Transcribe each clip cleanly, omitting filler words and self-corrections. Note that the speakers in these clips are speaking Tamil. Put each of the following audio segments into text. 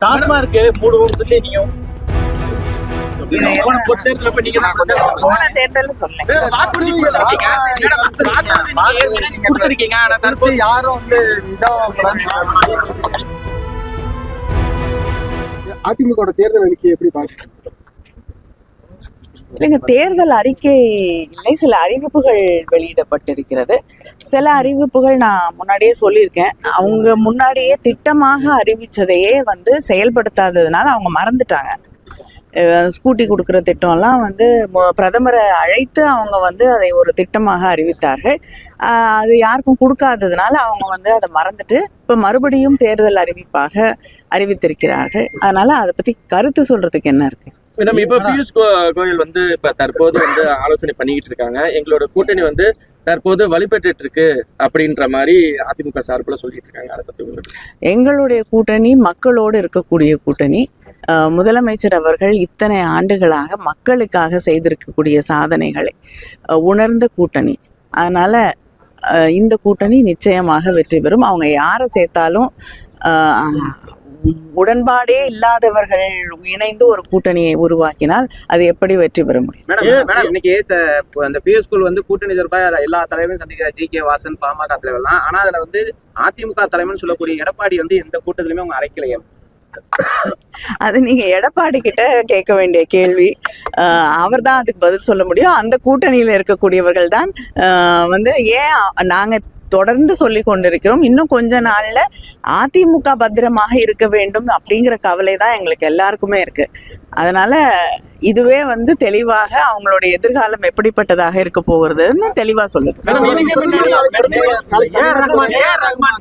டாஸ்மார்க் மூடுவோம் சொல்லி நீங்க போன தேர்தல் சொல்ல யாரும் அதிமுக தேர்தல் அறிக்கை எப்படி பாக்குறீங்க? இல்லைங்க, தேர்தல் அறிக்கை இல்லை, சில அறிவிப்புகள் வெளியிடப்பட்டிருக்கிறது. சில அறிவிப்புகள் நான் முன்னாடியே சொல்லியிருக்கேன். அவங்க முன்னாடியே திட்டமாக அறிவிச்சதையே செயல்படுத்தாததுனால அவங்க மறந்துட்டாங்க. ஸ்கூட்டி கொடுக்குற திட்டம்லாம் பிரதமரை அழைத்து அவங்க அதை ஒரு திட்டமாக அறிவித்தார்கள். அது யாருக்கும் கொடுக்காததுனால அவங்க அதை மறந்துட்டு இப்போ மறுபடியும் தேர்தல் அறிவிப்பாக அறிவித்திருக்கிறார்கள். அதனால அதை பற்றி கருத்து சொல்றதுக்கு என்ன இருக்கு? மேடம், இப்ப பியூஷ் கோயல் இப்ப தற்போது ஆலோசனை பண்ணிக்கிட்டு இருக்காங்க. எங்களோட கூட்டணி தற்போது வலுப்பெற்று இருக்கு அப்படின்ற மாதிரி அதிமுக சார்பில் சொல்லிட்டு இருக்காங்க. அதை பத்தி உங்களுக்கு? எங்களுடைய கூட்டணி மக்களோடு இருக்கக்கூடிய கூட்டணி. முதலமைச்சர் அவர்கள் இத்தனை ஆண்டுகளாக மக்களுக்காக செய்திருக்கக்கூடிய சாதனைகளை உணர்ந்த கூட்டணி. அதனால இந்த கூட்டணி நிச்சயமாக வெற்றி பெறும். அவங்க யாரை சேர்த்தாலும் உடன்பாடே இல்லாதவர்கள் இணைந்து ஒரு கூட்டணியை உருவாக்கினால் அது எப்படி வெற்றி பெற முடியும்? மேடம், இன்னைக்கு அந்த பியூஷ் கோயல் கூட்டணி சார்பாக எல்லா தலைவரும் சந்திக்கிறார். ஜி.கே. வாசன், பாமக தலைவர்லாம். ஆனா அதுல அதிமுக தலைவர்னு சொல்லக்கூடிய எடப்பாடி எந்த கூட்டத்திலுமே அவங்க அழைக்கலையே. அது நீங்க எடப்பாடி கிட்ட கேட்க வேண்டிய கேள்வி. அவர் தான் அதுக்கு பதில் சொல்ல முடியும். அந்த கூட்டணியில இருக்கக்கூடியவர்கள் தான் ஏன் நாங்க தொடர்ந்து சொல்லி கொண்டிருக்கிறோம், இன்னும் கொஞ்ச நாள்ல அதிமுக பத்திரமாக இருக்க வேண்டும் அப்படிங்கிற கவலை தான் எங்களுக்கு எல்லாருக்குமே இருக்கு. அதனால இதுவே தெளிவாக அவங்களுடைய எதிர்காலம் எப்படிப்பட்டதாக இருக்க போகிறதுன்னு தெளிவா சொல்லுது.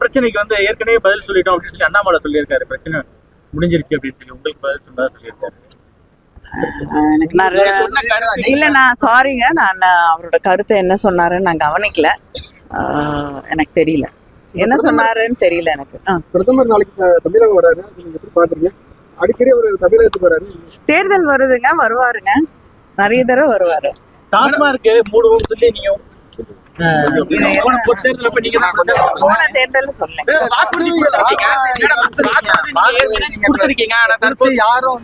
பிரச்சனைக்கு ஏற்கனவே பதில் சொல்லிட்டோம் அப்படின்னு சொல்லி அண்ணாமலை சொல்லியிருக்காரு. பிரச்சனை முடிஞ்சிருக்கு அப்படின்னு சொல்லி உங்களுக்கு பதில் சொன்னதா சொல்லியிருக்காரு. எனக்கு நான் சாரிங்க, நான் அவரோட கருத்தை என்ன சொன்னாருன்னு நான் கவனிக்கல. எனக்கு தெரியல என்ன சொன்னாருன்னு தெரியல எனக்கு. பிரதமர் நாளைக்கு தமிழகம் வராரு, நீங்க எப்படி பாக்குறீங்க? அடிக்கடி அவர் தமிழகத்துக்கு வராரு. தேர்தல் வருதுங்க, வருவாருங்க, நிறைய தடவை வருவாரு. டாஸ்மார்க் மூடுவோம் சொல்லி நீங்க போன தேர்தல் சொல்ல யாரும்